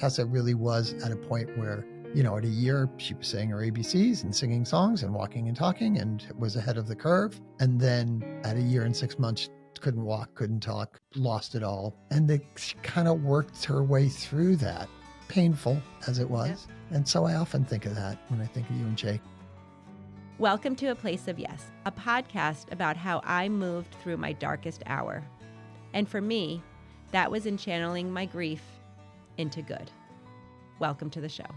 Tessa really was at a point where, at a year, she was saying her ABCs and singing songs and walking and talking and was ahead of the curve. And then at a year and 6 months, couldn't walk, couldn't talk, lost it all. And she kind of worked her way through that, painful as it was. Yeah. And so I often think of that when I think of you and Jake. Welcome to A Place of Yes, a podcast about how I moved through my darkest hour. And for me, that was in channeling my grief into good. Welcome to the show.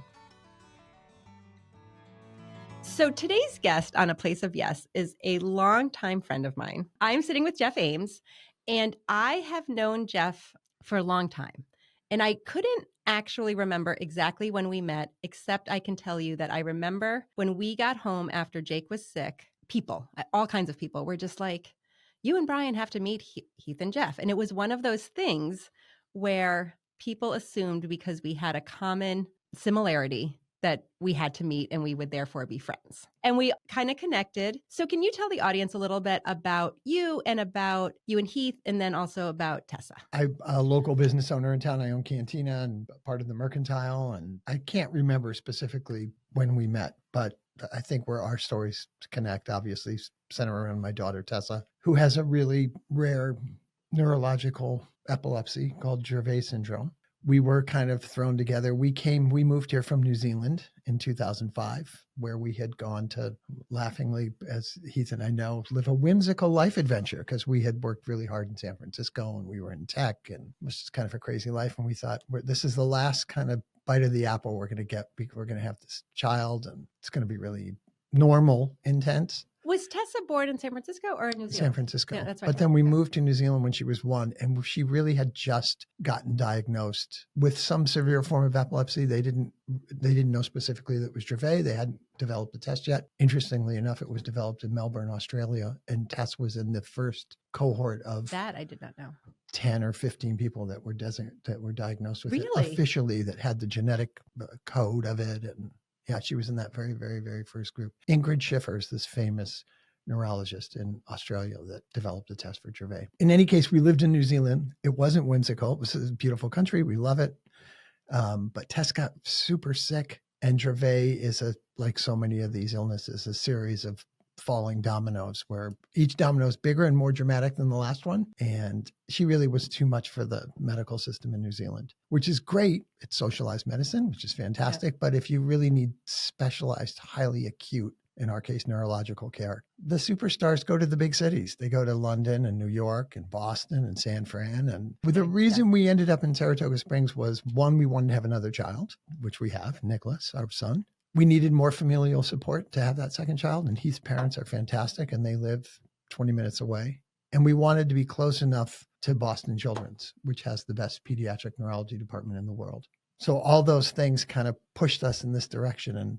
So today's guest on A Place of Yes is a longtime friend of mine. I'm sitting with Jeff Ames, and I have known Jeff for a long time. And I couldn't actually remember exactly when we met, except I can tell you that I remember when we got home after Jake was sick, people, all kinds of people were just like, you and Brian have to meet Heath and Jeff. And it was one of those things where people assumed because we had a common similarity that we had to meet and we would therefore be friends. And we kind of connected. So can you tell the audience a little bit about you and about you and Heath, and then also about Tessa? I'm a local business owner in town. I own Cantina and part of the Mercantile. And I can't remember specifically when we met, but I think where our stories connect, obviously, center around my daughter, Tessa, who has a really rare neurological epilepsy called Dravet syndrome. We were kind of thrown together. We moved here from New Zealand in 2005, where we had gone to, laughingly, as Heath and I know, live a whimsical life adventure because we had worked really hard in San Francisco and we were in tech, and it was just kind of a crazy life. And we thought, this is the last kind of bite of the apple we're going to get. We're going to have this child and it's going to be really normal, intense. Was Tessa born in San Francisco or in New Zealand? San Francisco. Yeah, that's right. But then we moved to New Zealand when she was 1, and she really had just gotten diagnosed with some severe form of epilepsy. They didn't know specifically that it was Dravet. They hadn't developed a test yet. Interestingly enough, it was developed in Melbourne, Australia, and Tess was in the first cohort of that I did not know. 10 or 15 people that were diagnosed with it really? Officially, that had the genetic code of it. And yeah, she was in that very, very, very first group. Ingrid Schiffers, this famous neurologist in Australia that developed a test for Dravet. In any case, we lived in New Zealand. It wasn't whimsical. It was a beautiful country. We love it. But Tess got super sick. And Dravet is, like so many of these illnesses, a series of falling dominoes where each domino is bigger and more dramatic than the last one. And she really was too much for the medical system in New Zealand, which is great. It's socialized medicine, which is fantastic. Yeah. But if you really need specialized, highly acute, in our case, neurological care, the superstars go to the big cities. They go to London and New York and Boston and San Fran. And the reason we ended up in Saratoga Springs was, one, we wanted to have another child, which we have, Nicholas, our son. We needed more familial support to have that second child. And Heath's parents are fantastic and they live 20 minutes away. And we wanted to be close enough to Boston Children's, which has the best pediatric neurology department in the world. So all those things kind of pushed us in this direction. And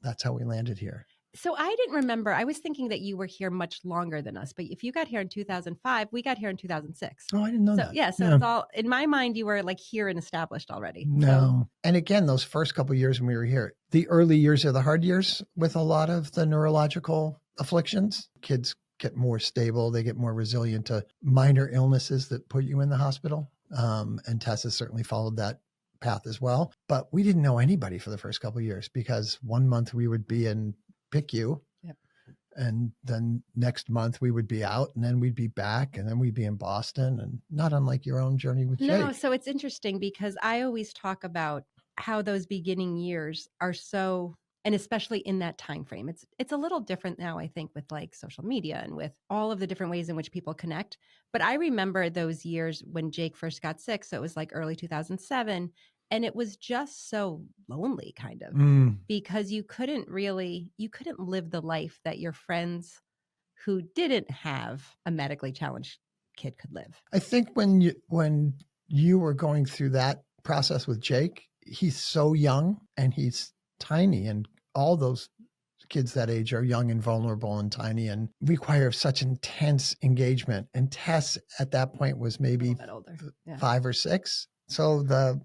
that's how we landed here. So I didn't remember. I was thinking that you were here much longer than us. But if you got here in 2005, we got here in 2006. Oh, I didn't know that. Yeah. So It's all, in my mind, you were like here and established already. No. So. And again, those first couple of years when we were here, the early years are the hard years with a lot of the neurological afflictions. Kids get more stable. They get more resilient to minor illnesses that put you in the hospital. And Tessa certainly followed that path as well. But we didn't know anybody for the first couple of years because one month we would be in PICU. Yep. And then next month we would be out and then we'd be back and then we'd be in Boston, and not unlike your own journey with Jake. No, so it's interesting because I always talk about how those beginning years are so, and especially in that time frame, it's a little different now, I think, with like social media and with all of the different ways in which people connect. But I remember those years when Jake first got sick. So it was like early 2007. And it was just so lonely, kind of, because you couldn't live the life that your friends who didn't have a medically challenged kid could live. I think when you were going through that process with Jake, he's so young and he's tiny, and all those kids that age are young and vulnerable and tiny and require such intense engagement. And Tess at that point was maybe 5 or 6. So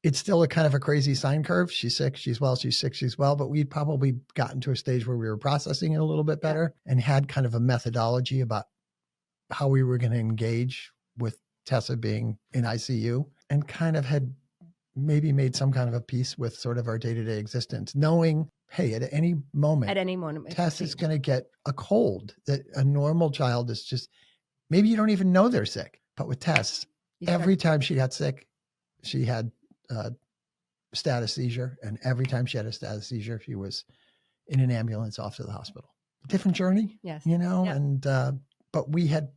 it's still a kind of a crazy sine curve. She's sick, she's well, she's sick, she's well. But we'd probably gotten to a stage where we were processing it a little bit better and had kind of a methodology about how we were going to engage with Tessa being in ICU, and kind of had maybe made some kind of a peace with sort of our day-to-day existence, knowing, hey, at any moment, Tess is going to get a cold that a normal child is just, maybe you don't even know they're sick. But with Tess, every time she got sick, she had a status seizure. And every time she had a status seizure, she was in an ambulance off to the hospital. Different journey, you know, and, but we had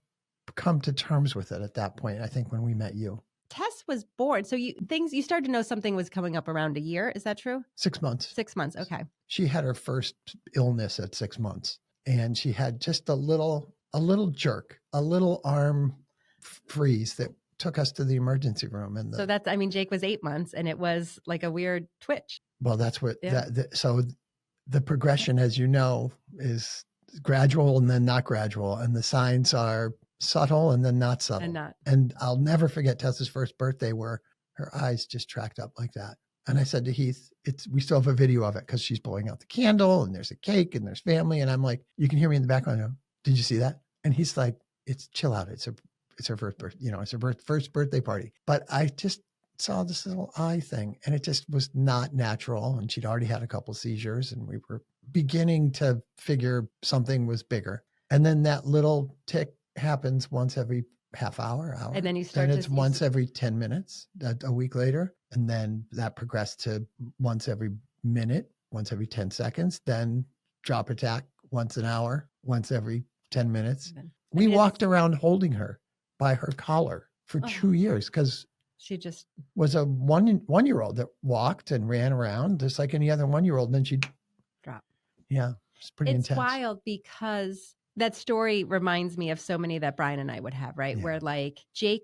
come to terms with it at that point, I think, when we met you. Tess was born. So you started to know something was coming up around a year. Is that true? 6 months. 6 months. Okay. She had her first illness at 6 months, and she had just a little jerk, a little arm freeze that took us to the emergency room. And so that's, I mean, Jake was 8 months and it was like a weird twitch. Well, that's what, so the progression, as you know, is gradual and then not gradual. And the signs are subtle and then not subtle. And I'll never forget Tessa's first birthday where her eyes just tracked up like that. And I said to Heath, we still have a video of it because she's blowing out the candle and there's a cake and there's family. And I'm like, you can hear me in the background. I go, did you see that? And he's like, it's chill out. It's her first birthday, you know, it's her first birthday party. But I just saw this little eye thing and it just was not natural. And she'd already had a couple seizures and we were beginning to figure something was bigger. And then that little tick happens once every half hour. And then you start and it's once every 10 minutes a week later. And then that progressed to once every minute, once every 10 seconds, then drop attack once an hour, once every 10 minutes. We walked around holding her by her collar for 2 years because she just was a one-year-old that walked and ran around just like any other one-year-old. And then she'd drop. Yeah, it's pretty intense. It's wild because that story reminds me of so many that Brian and I would have, right? Yeah. Where like Jake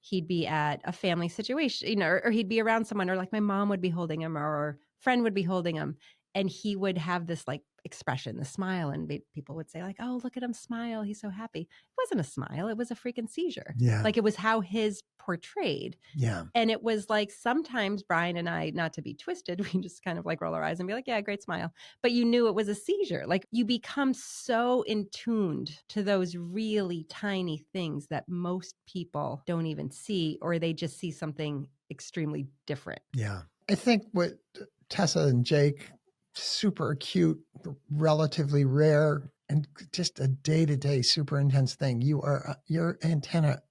he'd be at a family situation, you know, or he'd be around someone, or like my mom would be holding him or a friend would be holding him. And he would have this like expression, the smile. And people would say like, oh, look at him smile. He's so happy. It wasn't a smile. It was a freaking seizure. Yeah. Like it was how his portrayed. Yeah. And it was like, sometimes Brian and I, not to be twisted, we just kind of like roll our eyes and be like, yeah, great smile. But you knew it was a seizure. Like you become so in tuned to those really tiny things that most people don't even see, or they just see something extremely different. Yeah. I think what Tessa and Jake, super acute, relatively rare, and just a day-to-day super intense thing. Your antenna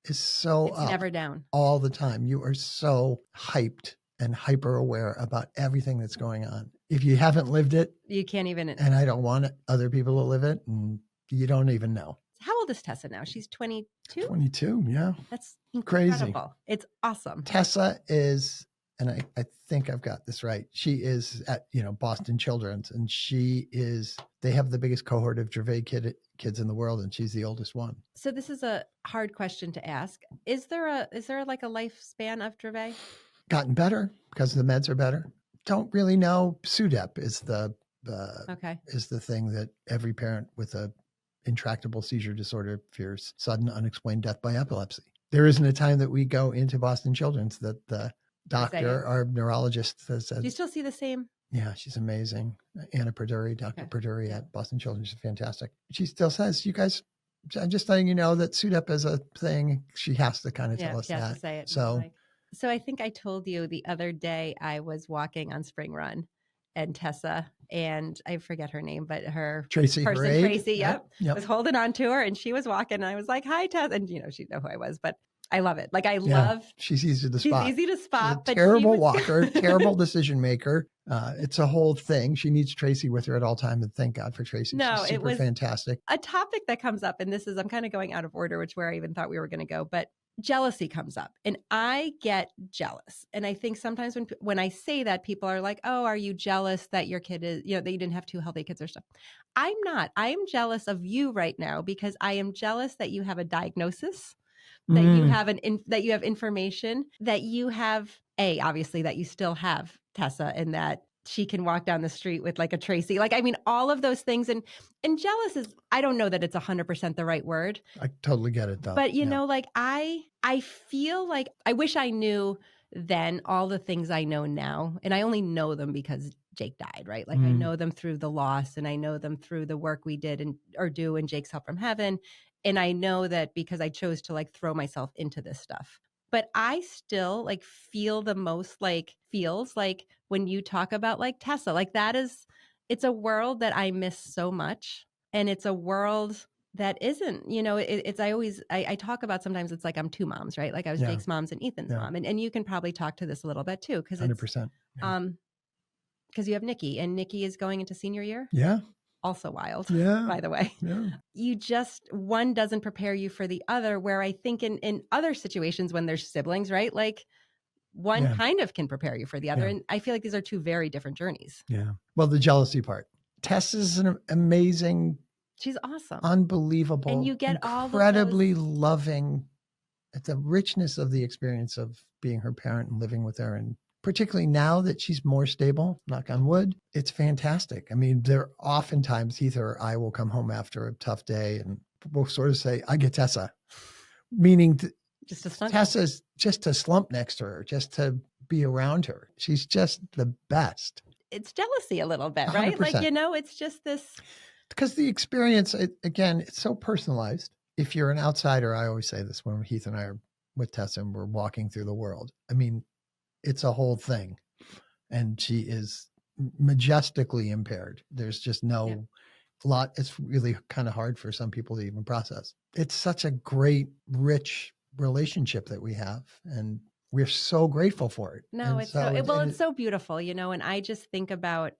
is so it's never down all the time. You are so hyped and hyper aware about everything that's going on. If you haven't lived it, you can't even. And I don't want other people to live it, and you don't even know. How old is Tessa now? She's 22. 22, yeah. That's incredible. Crazy. It's awesome. Tessa is. And I think I've got this right. She is at, Boston Children's, and they have the biggest cohort of Dravet kids in the world, and she's the oldest one. So this is a hard question to ask. Is there like a lifespan of Dravet? Gotten better because the meds are better. Don't really know. SUDEP is the thing that every parent with a intractable seizure disorder fears: sudden unexplained death by epilepsy. There isn't a time that we go into Boston Children's that the doctor, our neurologist says. Do you still see the same? Yeah, she's amazing. Anna Perduri, Dr. Perduri at Boston Children's is fantastic. She still says, you guys, I'm just letting you know that SUDEP is a thing. She has to kind of tell us that. Has to say it. So I think I told you the other day I was walking on Spring Run, and Tessa, and I forget her name, but her Tracy, was holding on to her, and she was walking, and I was like, hi, Tessa. And, she'd know who I was, but I love it. Like she's easy to spot. She's easy to spot. She's a terrible walker, terrible decision maker. It's a whole thing. She needs Tracy with her at all times, and thank God for Tracy. No, she's super fantastic. A topic that comes up, and I'm kind of going out of order, which where I even thought we were going to go, but jealousy comes up, and I get jealous. And I think sometimes when I say that, people are like, oh, are you jealous that your kid is, that you didn't have two healthy kids or stuff? I'm not. I am jealous of you right now because I am jealous that you have a diagnosis, that you have that you have information, that you have obviously that you still have Tessa, and that she can walk down the street with like a Tracy. Like, I mean, all of those things. And jealous is, I don't know that it's 100% the right word. I totally get it though. But like I feel like I wish I knew then all the things I know now. And I only know them because Jake died, right? Like I know them through the loss, and I know them through the work we did or do in Jake's Help from Heaven. And I know that because I chose to like throw myself into this stuff. But I still like feel the most like feels like when you talk about like Tessa, like that is, it's a world that I miss so much. And it's a world that isn't, it's, I talk about sometimes it's like I'm two moms, right? Like I was Yeah. Jake's mom's and Ethan's Yeah. mom. And you can probably talk to this a little bit too. Cause it's, 100%. Yeah. Because you have Nikki, and Nikki is going into senior year. Yeah. Also wild, Yeah. by the way. Yeah. You just, one doesn't prepare you for the other, where I think in other situations when there's siblings, right? Like one Yeah. kind of can prepare you for the other. Yeah. And I feel like these are two very different journeys. Yeah. Well, the jealousy part. Tess is an amazing, She's awesome. unbelievable, And you get all of those- incredibly loving, the richness of the experience of being her parent and living with her. And particularly now that she's more stable, knock on wood, it's fantastic. I mean, there oftentimes either or I will come home after a tough day and we'll sort of say, I get Tessa, meaning just a snuggle. Tessa's just to slump next to her, just to be around her. She's just the best. It's jealousy a little bit, right? 100%. Like, it's just this. Because the experience, again, it's so personalized. If you're an outsider, I always say this when Heath and I are with Tessa and we're walking through the world. I mean, it's a whole thing. And she is majestically impaired. There's just no lot. It's really kind of hard for some people to even process. It's such a great, rich relationship that we have. And we're so grateful for it. No, And it's it's so beautiful, and I just think about,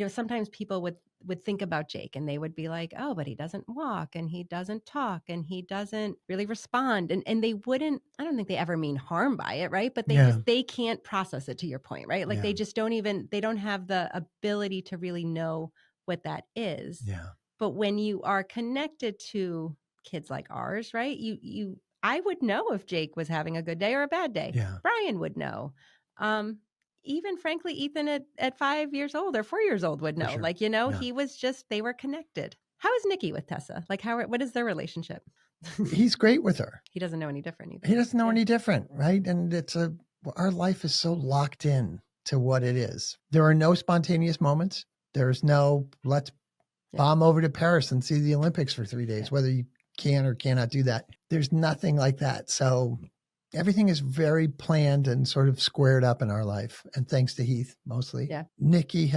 sometimes people would think about Jake and they would be like, oh, but he doesn't walk and he doesn't talk and he doesn't really respond. And they wouldn't, I don't think they ever mean harm by it, right? But they can't process it, to your point, right? Like they just they don't have the ability to really know what that is. Yeah. But when you are connected to kids like ours, right? I would know if Jake was having a good day or a bad day. Yeah. Brian would know. Even frankly, Ethan at 5 years old or 4 years old would know. Sure. Like, he was just, they were connected. How is Nikki with Tessa? Like, what is their relationship? He's great with her. He doesn't know any different either. He doesn't know any different, right? And our life is so locked in to what it is. There are no spontaneous moments. There's no, let's bomb over to Paris and see the Olympics for 3 days, whether you can or cannot do that. There's nothing like that. So everything is very planned and sort of squared up in our life. And thanks to Heath, mostly. Yeah. Nikki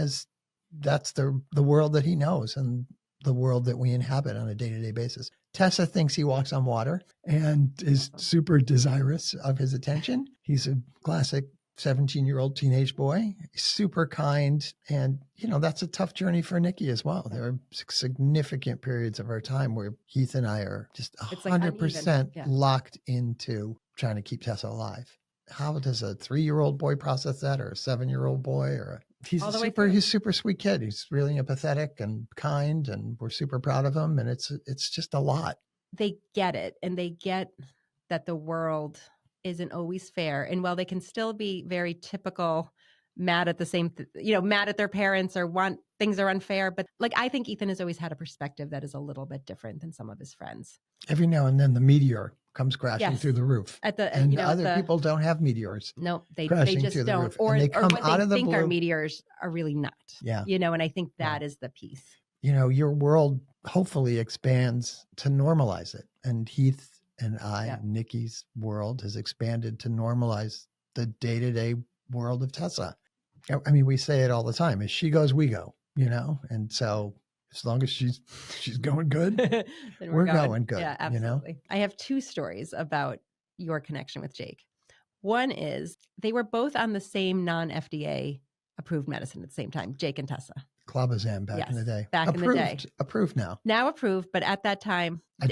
that's the world that he knows and the world that we inhabit on a day-to-day basis. Tessa thinks he walks on water and is super desirous of his attention. He's a classic 17-year-old teenage boy, super kind. And, that's a tough journey for Nikki as well. There are significant periods of our time where Heath and I are just 100% locked into trying to keep Tessa alive. How does a 3-year-old boy process that, or a 7-year-old boy, he's super sweet kid. He's really empathetic and kind, and we're super proud of him. And it's just a lot. They get it. And they get that the world isn't always fair. And while they can still be very typical, mad at mad at their parents or want things are unfair. But like, I think Ethan has always had a perspective that is a little bit different than some of his friends. Every now and then the meteor comes crashing through the roof. Other people don't have meteors. No, they just don't. Or they come out of the blue. Our meteors are really not. Yeah. And I think that is the piece. Your world hopefully expands to normalize it. And Heath and Nikki's world has expanded to normalize the day-to-day world of Tessa. I mean, we say it all the time. As she goes, we go, and so as long as she's going good, then we're going good. Yeah, absolutely. I have 2 stories about your connection with Jake. One is they were both on the same non-FDA approved medicine at the same time, Jake and Tessa. Clobazam back in the day. In the day. Approved now. Now approved, but at that time. I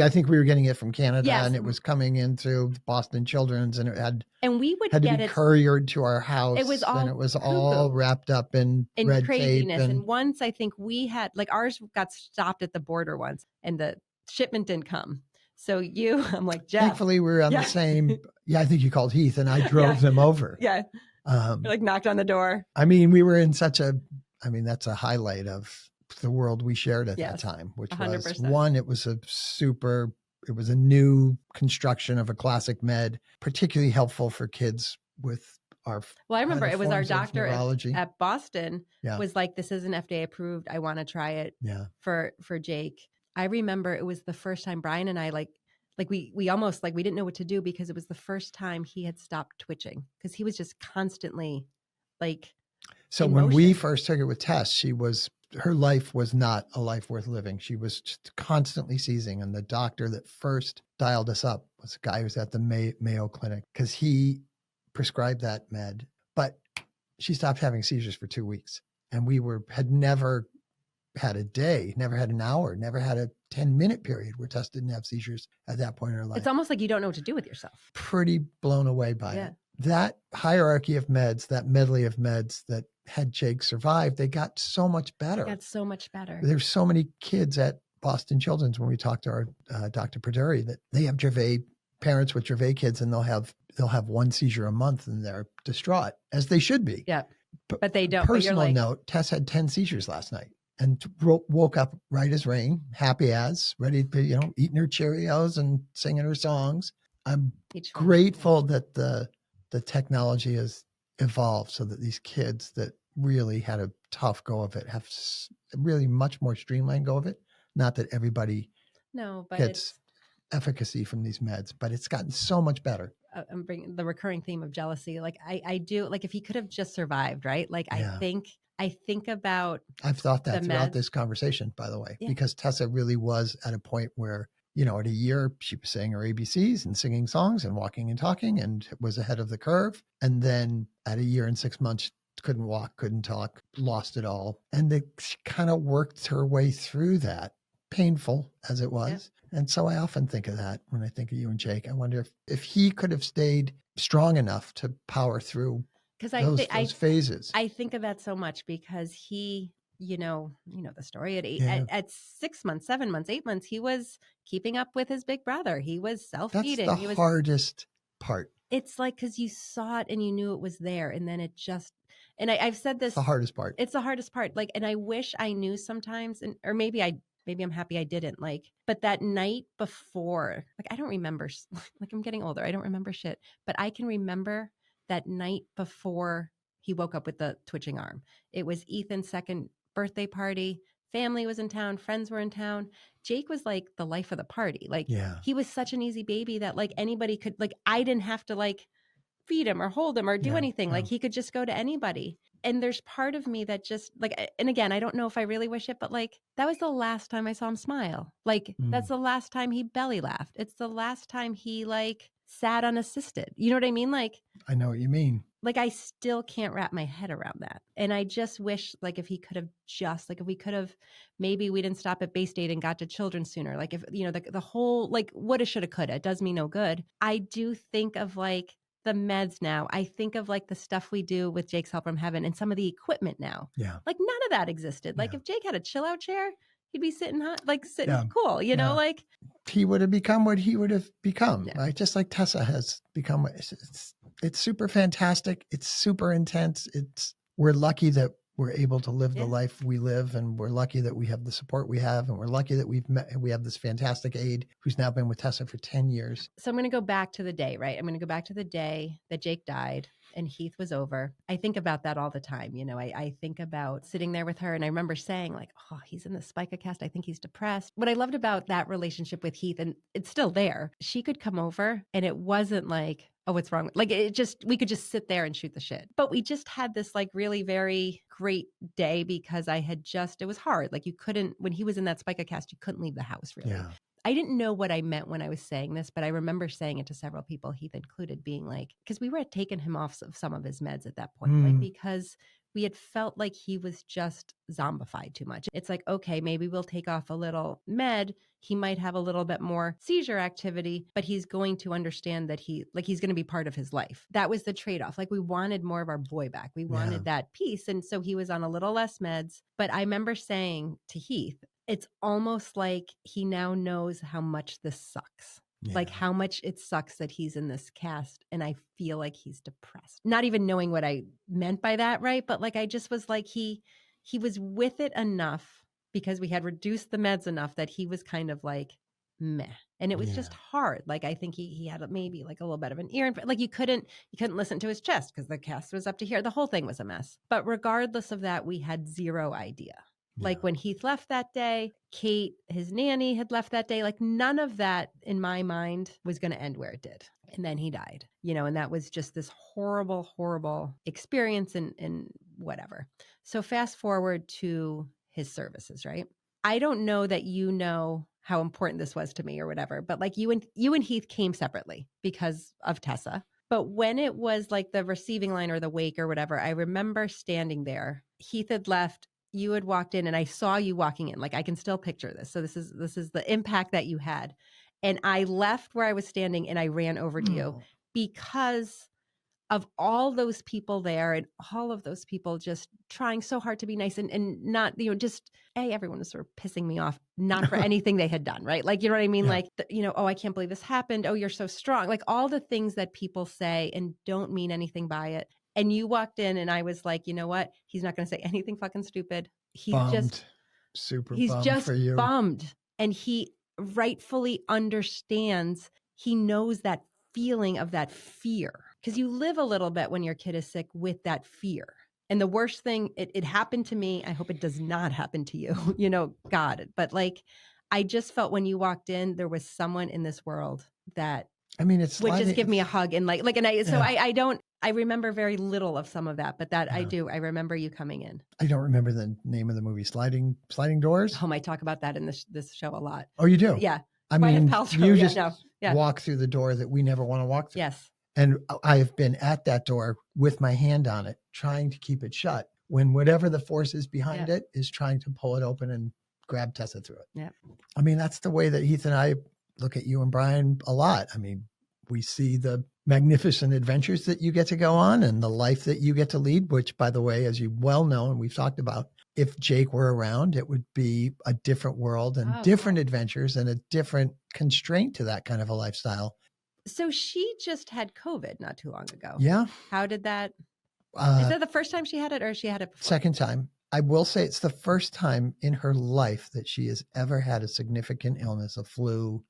think we were getting it from Canada, and it was coming in through Boston Children's, and it had to be couriered to our house. It was all wrapped up in red craziness. tape. And once I think we had, ours got stopped at the border once, and the shipment didn't come. So I'm like, Jeff. Thankfully, we were on the same. Yeah, I think you called Heath, and I drove them over. Yeah. Knocked on the door. I mean, we were in that's a highlight of the world we shared at that time, which 100%. Was one, it was a new construction of a classic med, particularly helpful for kids with our. Well, I remember it was our doctor at Boston was like, this isn't FDA approved. I want to try it for Jake. I remember it was the first time Brian and I we almost like we didn't know what to do because it was the first time he had stopped twitching because he was just constantly like So in when we motion. first took her with Tess, her life was not a life worth living. She was just constantly seizing. And the doctor that first dialed us up was a guy who was at the Mayo Clinic because he prescribed that med. But she stopped having seizures for 2 weeks. And had never had a day, never had an hour, never had a 10-minute period where Tess didn't have seizures at that point in her life. It's almost like you don't know what to do with yourself. Pretty blown away by Yeah. it. That hierarchy of meds, that medley of meds that had Jake survive, they got so much better. Got so much better. There's so many kids at Boston Children's when we talked to our Dr. Perduri that they have Dravet parents with Dravet kids, and they'll have one seizure a month, and they're distraught, as they should be. Yeah, but they don't. Personal note: Tess had 10 seizures last night, and woke up right as rain, happy as, ready to eating her Cheerios and singing her songs. I'm grateful that the technology has evolved so that these kids that really had a tough go of it have really much more streamlined go of it. Not that everybody gets efficacy from these meds, but it's gotten so much better. I'm bringing the recurring theme of jealousy. Like I do, like if he could have just survived, right? Like I think about. I've thought that throughout this conversation, by the way, because Tessa really was at a point where, at a year, she was saying her ABCs and singing songs and walking and talking and was ahead of the curve. And then at a year and 6 months, couldn't walk, couldn't talk, lost it all. And she kind of worked her way through that, painful as it was. Yeah. And so I often think of that when I think of you and Jake. I wonder if he could have stayed strong enough to power through those phases. I think of that so much because he, you know the story at 6 months, 7 months, 8 months, he was keeping up with his big brother. He was self-feeding. That's the hardest part. It's like, because you saw it and you knew it was there, and then it just, and I've said this. It's the hardest part. It's the hardest part. Like, and I wish I knew sometimes, or maybe I'm happy I didn't, like, but that night before, like, I don't remember, like, I'm getting older. I don't remember shit, but I can remember that night before he woke up with the twitching arm. It was Ethan's second birthday party. Family was in town. Friends were in town. Jake was like the life of the party. Like, he was such an easy baby that like anybody could, like, I didn't have to like feed him or hold him or do anything. Like, he could just go to anybody. And there's part of me that just like, and again, I don't know if I really wish it, but like, that was the last time I saw him smile. Like, that's the last time he belly laughed. It's the last time he like sat unassisted. You know what I mean? Like, I know what you mean. Like, I still can't wrap my head around that. And I just wish, like, if he could have if we could have, maybe we didn't stop at Bay State and got to children sooner. Like, if, the whole, like, woulda, shoulda, coulda, it does me no good. I do think of, like, the meds now. I think of, like, the stuff we do with Jake's Help from Heaven and some of the equipment now. Yeah. Like, none of that existed. Like, if Jake had a chill out chair, he'd be sitting cool, like. He would have become what he would have become, right? Just like Tessa has become. It's super fantastic. It's super intense. We're lucky that we're able to live the life we live, and we're lucky that we have the support we have, and we're lucky that we have this fantastic aide who's now been with Tessa for 10 years. So I'm going to go back to the day, right? I'm going to go back to the day that Jake died and Heath was over. I think about that all the time. I think about sitting there with her, and I remember saying like, oh, he's in the Spica cast. I think he's depressed. What I loved about that relationship with Heath, and it's still there, she could come over and it wasn't like, oh, what's wrong? Like, we could just sit there and shoot the shit. But we just had this like really very great day because it was hard. Like, you couldn't, when he was in that Spica cast, you couldn't leave the house really. Yeah. I didn't know what I meant when I was saying this, but I remember saying it to several people, Heath included, being like, because we were taking him off of some of his meds at that point, like, because we had felt like he was just zombified too much. It's like, okay, maybe we'll take off a little med. He might have a little bit more seizure activity, but he's going to understand that he's going to be part of his life. That was the trade-off. Like, we wanted more of our boy back. We wanted that piece. And so he was on a little less meds. But I remember saying to Heath, it's almost like he now knows how much this sucks. Yeah. Like, how much it sucks that he's in this cast, and I feel like he's depressed. Not even knowing what I meant by that, right? But like, I just was like, he was with it enough because we had reduced the meds enough that he was kind of like meh. And it was just hard. Like, I think he had maybe like a little bit of an ear, like you couldn't listen to his chest because the cast was up to here. The whole thing was a mess. But regardless of that, we had zero idea. Like when Heath left that day, Kate, his nanny, had left that day. Like none of that in my mind was going to end where it did. And then he died, and that was just this horrible, horrible experience and whatever. So fast forward to his services, right? I don't know that you know how important this was to me or whatever, but like you and Heath came separately because of Tessa. But when it was like the receiving line or the wake or whatever, I remember standing there. Heath had left, you had walked in, and I saw you walking in. Like I can still picture this. So this is the impact that you had. And I left where I was standing and I ran over to you because of all those people there and all of those people just trying so hard to be nice and not, just everyone was sort of pissing me off, not for anything they had done, right? Like, you know what I mean? Like, oh, I can't believe this happened. Oh, you're so strong. Like all the things that people say and don't mean anything by it. And you walked in and I was like, you know what? He's not going to say anything fucking stupid. He's bummed. He's Bummed just for you. bummed. And he rightfully understands. He knows that feeling of that fear. Because you live a little bit when your kid is sick with that fear. And the worst thing, it happened to me. I hope it does not happen to you, God. But like, I just felt when you walked in, there was someone in this world that would just give me a hug. And I remember very little of some of that, but that I do. I remember you coming in. I don't remember the name of the movie, Sliding Doors. Oh, I talk about that in this show a lot. Oh, you do? Yeah. I mean, you just Yeah. walk through the door that we never want to walk through. Yes. And I have been at that door with my hand on it, trying to keep it shut when whatever the force is behind it is trying to pull it open and grab Tessa through it. Yeah. I mean, that's the way that Heath and I look at you and Brian a lot. I mean, we see the magnificent adventures that you get to go on and the life that you get to lead, which, by the way, as you well know, and we've talked about, if Jake were around, it would be a different world and different adventures and a different constraint to that kind of a lifestyle. So she just had COVID not too long ago. Yeah. How did that? Is that the first time she had it or she had it before? Second time. I will say it's the first time in her life that she has ever had a significant illness, a flu.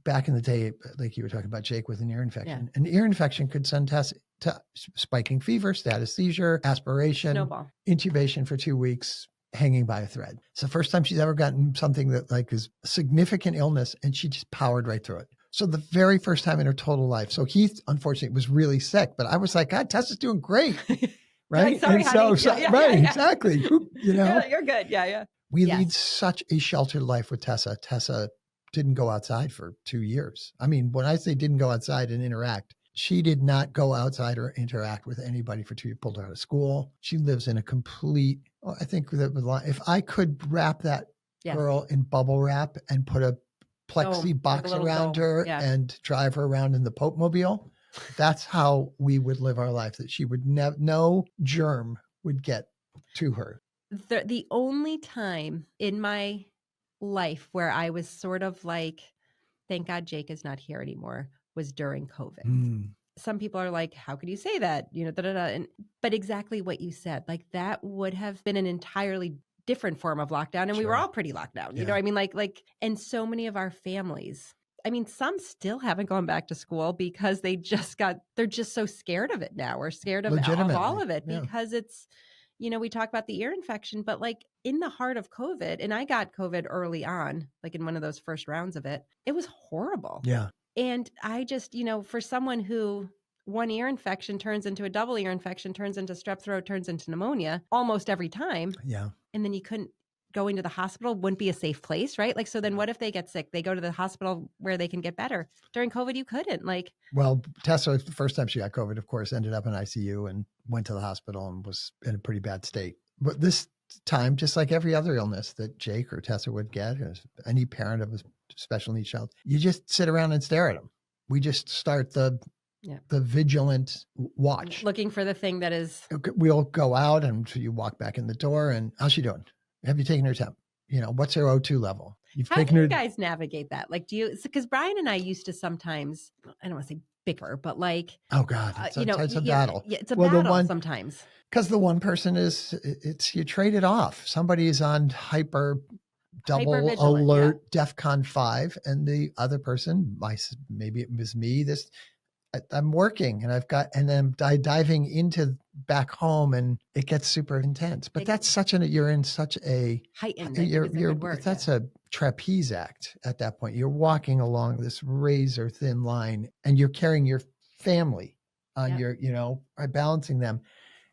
Back in the day, like you were talking about, Jake, with an ear infection. An ear infection could send Tessa to spiking fever, status seizure, aspiration, snowball, intubation for 2 weeks, hanging by a thread. It's the first time she's ever gotten something that like is a significant illness, and she just powered right through it. So the very first time in her total life. So Heath, unfortunately, was really sick, but I was like, God, Tessa's doing great. Right. Like, sorry, honey. Right. Exactly. You're good. Yeah. We lead such a sheltered life with Tessa. Tessa didn't go outside for 2 years. I mean, when I say didn't go outside and interact, she did not go outside or interact with anybody for 2 years. Pulled her out of school. She lives in a complete, I think that if I could wrap that girl in bubble wrap and put a plexi box around her and drive her around in the Pope Mobile, that's how we would live our life, that she would no germ would get to her. The only time in my life where I was sort of like, thank God Jake is not here anymore, was during COVID. Some people are like, how could you say that? But exactly what you said, like that would have been an entirely different form of lockdown. And we were all pretty locked down, you know what I mean? Like, and so many of our families, I mean, some still haven't gone back to school because they're just so scared of it now, or scared of all of it because it's, we talk about the ear infection, but like in the heart of COVID, and I got COVID early on, like in one of those first rounds of it, it was horrible. Yeah. And I just, for someone who one ear infection turns into a double ear infection, turns into strep throat, turns into pneumonia almost every time. Yeah. And then you couldn't go into the hospital, wouldn't be a safe place, right? Like, so then what if they get sick? They go to the hospital where they can get better. During COVID, you couldn't. Like, well, Tessa, the first time she got COVID, of course, ended up in ICU and went to the hospital and was in a pretty bad state. But this time, just like every other illness that Jake or Tessa would get, or any parent of a special needs child, you just sit around and stare at them. We just start the vigilant watch. Looking for the thing that is. We'll go out and you walk back in the door and how's she doing? Have you taken her temp? What's her O2 level? How do you guys navigate that? Like, because Brian and I used to sometimes, I don't want to say bicker, but like, oh God, it's a battle. Yeah, it's a battle sometimes. Because the one person you trade it off. Somebody is on double alert, DEFCON 5, and the other person, maybe it was me, I'm working and then diving into back home and it gets super intense. But that's you're in such a, heightened, I think is a good word. That's a trapeze act at that point. You're walking along this razor thin line and you're carrying your family on your, balancing them,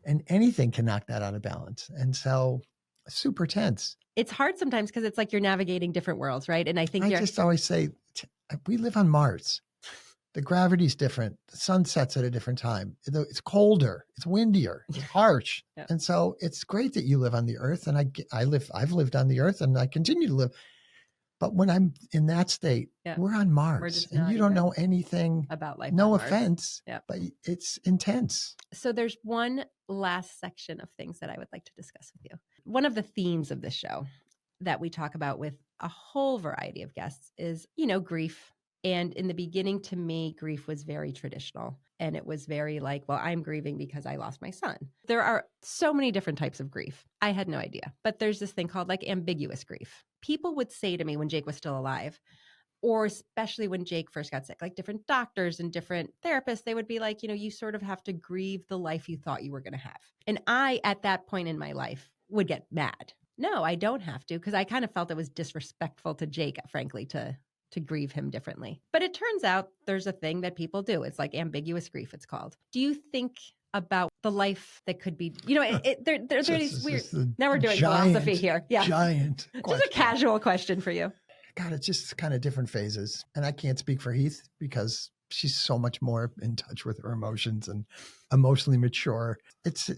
and anything can knock that out of balance. And so super tense. It's hard sometimes because it's like you're navigating different worlds, right? And I think I just always say, we live on Mars. The gravity's different. The sun sets at a different time. It's colder. It's windier. It's harsh. Yeah. And so it's great that you live on the Earth, and I've lived on the Earth, and I continue to live. But when I'm in that state, we're on Mars, and you don't know anything about life. No offense, but it's intense. So there's one last section of things that I would like to discuss with you. One of the themes of this show that we talk about with a whole variety of guests is, grief. And in the beginning, to me, grief was very traditional. And it was very like, well, I'm grieving because I lost my son. There are so many different types of grief. I had no idea. But there's this thing called like ambiguous grief. People would say to me when Jake was still alive, or especially when Jake first got sick, like different doctors and different therapists, they would be like, you sort of have to grieve the life you thought you were going to have. And I, at that point in my life, would get mad. No, I don't have to, because I kind of felt it was disrespectful to Jake, frankly, to grieve him differently. But it turns out there's a thing that people do. It's like ambiguous grief, it's called. Do you think about the life that could be, there's these weird, now we're doing philosophy here. Yeah. Giant Just a casual question for you. God, it's just kind of different phases. And I can't speak for Heath because she's so much more in touch with her emotions and emotionally mature.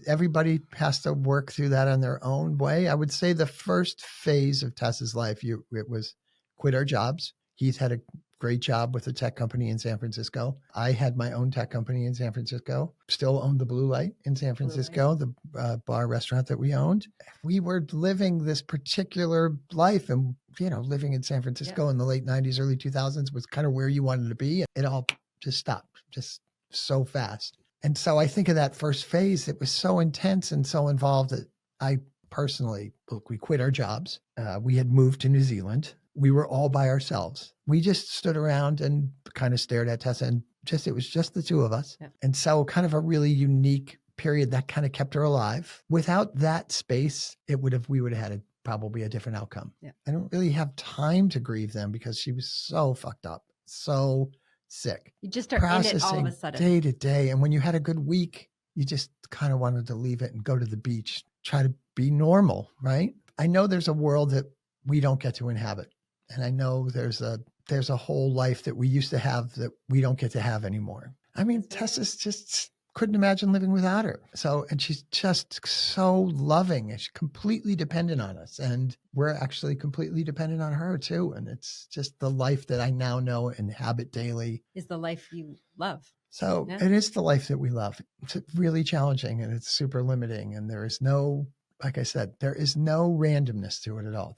Everybody has to work through that on their own way. I would say the first phase of Tessa's life, it was quit our jobs. Heath had a great job with a tech company in San Francisco. I had my own tech company in San Francisco, still owned the Blue Light in San Francisco, the bar restaurant that we owned. We were living this particular life, and, living in San Francisco in the late 90s, early 2000s was kind of where you wanted to be. It all just stopped just so fast. And so I think of that first phase, it was so intense and so involved that I personally, we quit our jobs. We had moved to New Zealand. We were all by ourselves. We just stood around and kind of stared at Tessa, and it was just the two of us. Yeah. And so kind of a really unique period that kind of kept her alive. Without that space, we would have had probably a different outcome. Yeah. I don't really have time to grieve them because she was so fucked up, so sick. You just start in it all of a sudden. Day to day. And when you had a good week, you just kind of wanted to leave it and go to the beach, try to be normal, right? I know there's a world that we don't get to inhabit. And I know there's a whole life that we used to have that we don't get to have anymore. I mean, Tessa's just couldn't imagine living without her. So, and she's just so loving and she's completely dependent on us. And we're actually completely dependent on her too. And it's just the life that I now know and inhabit daily. Is the life you love. So It is the life that we love. It's really challenging and it's super limiting. And there is no, like I said, there is no randomness to it at all.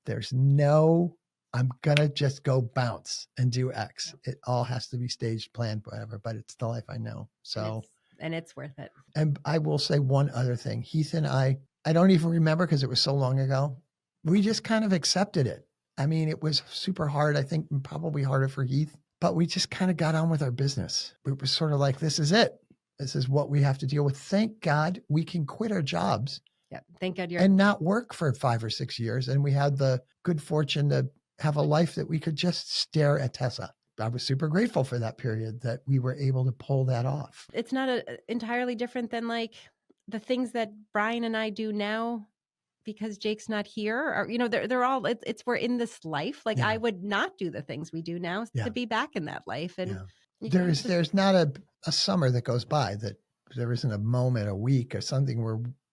There's no, I'm going to just go bounce and do X. It all has to be staged, planned, whatever, but it's the life I know. So, and it's worth it. And I will say one other thing. Heath and I don't even remember because it was so long ago. We just kind of accepted it. I mean, it was super hard. I think probably harder for Heath, but we just kind of got on with our business. It was sort of like, this is it. This is what we have to deal with. Thank God we can quit our jobs. Yeah, thank God and not work for 5 or 6 years. And we had the good fortune to have a life that we could just stare at Tessa. I was super grateful for that period that we were able to pull that off. It's not entirely different than like the things that Brian and I do now because Jake's not here. Or, they're all, we're in this life. Like I would not do the things we do now to be back in that life. And there's not a summer that goes by that there isn't a moment, a week or something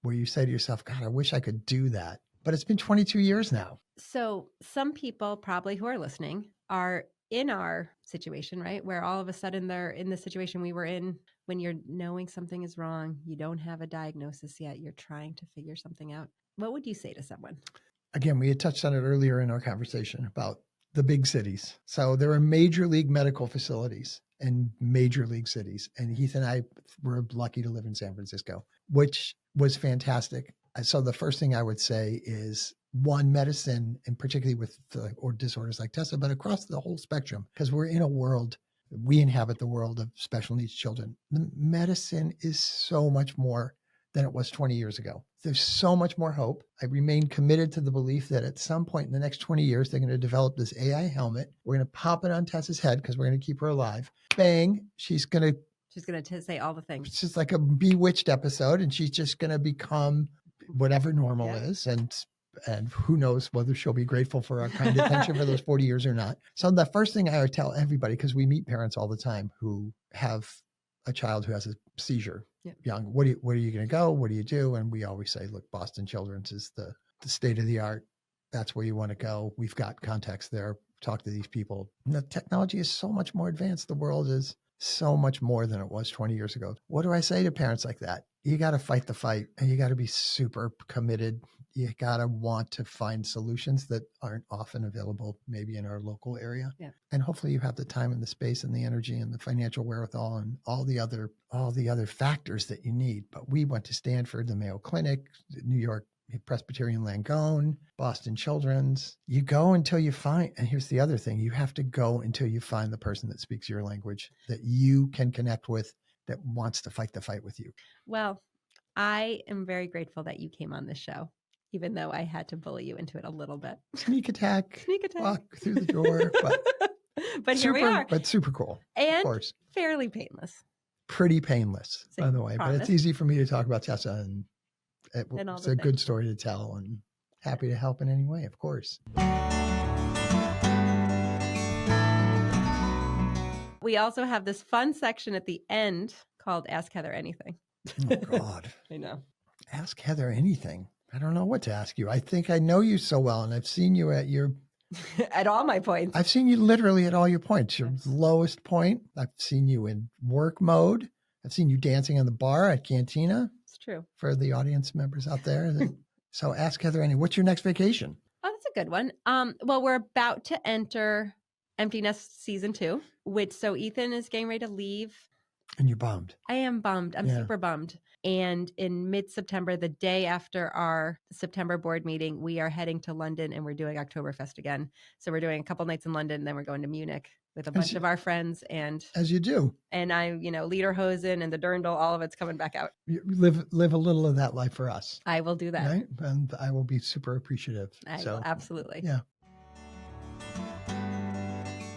where you say to yourself, God, I wish I could do that. But it's been 22 years now. So some people probably who are listening are in our situation, right? Where all of a sudden they're in the situation we were in when you're knowing something is wrong. You don't have a diagnosis yet. You're trying to figure something out. What would you say to someone? Again, we had touched on it earlier in our conversation about the big cities. So there are major league medical facilities in major league cities. And Heath and I were lucky to live in San Francisco, which was fantastic. So the first thing I would say is one, medicine, and particularly with or disorders like Tessa, but across the whole spectrum, because we're in a world We inhabit the world of special needs children. The medicine is so much more than it was 20 years ago. There's so much more hope. I remain committed to the belief that at some point in the next 20 years, they're going to develop this AI helmet. We're going to pop it on Tessa's head because we're going to keep her alive. Bang, she's going to say all the things. It's just like a Bewitched episode, and she's just going to become whatever normal is. And who knows whether she'll be grateful for our kind attention for those 40 years or not. So the first thing I would tell everybody, because we meet parents all the time who have a child who has a seizure, young, where are you going to go? What do you do? And we always say, look, Boston Children's is the state of the art. That's where you want to go. We've got contacts there. Talk to these people. And the technology is so much more advanced. The world is so much more than it was 20 years ago. What do I say to parents like that? You got to fight the fight, and you got to be super committed. You got to want to find solutions that aren't often available, maybe in our local area. Yeah. And hopefully you have the time and the space and the energy and the financial wherewithal and all the other factors that you need. But we went to Stanford, the Mayo Clinic, New York Presbyterian Langone, Boston Children's. You go until you find, and here's the other thing, you have to go until you find the person that speaks your language, that you can connect with, that wants to fight the fight with you. Well, I am very grateful that you came on this show, even though I had to bully you into it a little bit. Sneak attack. Sneak attack. Walk through the door. But here we are. But super cool. And of course. Fairly painless. Pretty painless, by the way. Promise. But it's easy for me to talk about Tessa, and it's a good story to tell, and happy to help in any way, of course. We also have this fun section at the end called Ask Heather Anything. Oh, God. I know. Ask Heather anything. I don't know what to ask you. I think I know you so well, and I've seen you at your... at all my points. I've seen you literally at all your points. Your lowest point. I've seen you in work mode. I've seen you dancing in the bar at Cantina. It's true. For the audience members out there. So ask Heather anything. What's your next vacation? Oh, that's a good one. Well, we're about to enter Empty Nest season 2, so Ethan is getting ready to leave. And you're bummed. I am bummed. I'm super bummed. And in mid-September, the day after our September board meeting, we are heading to London and we're doing Oktoberfest again. So we're doing a couple nights in London, and then we're going to Munich with a bunch of our friends. And as you do. And I, Lederhosen and the Dirndl, all of it's coming back out. You live a little of that life for us. I will do that. Right? And I will be super appreciative. I will, absolutely. Yeah.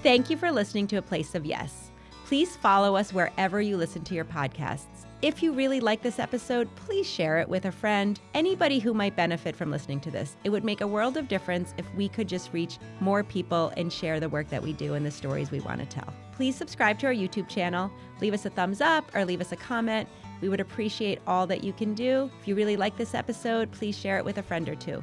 Thank you for listening to A Place of Yes. Please follow us wherever you listen to your podcasts. If you really like this episode, please share it with a friend, anybody who might benefit from listening to this. It would make a world of difference if we could just reach more people and share the work that we do and the stories we want to tell. Please subscribe to our YouTube channel, leave us a thumbs up or leave us a comment. We would appreciate all that you can do. If you really like this episode, please share it with a friend or two.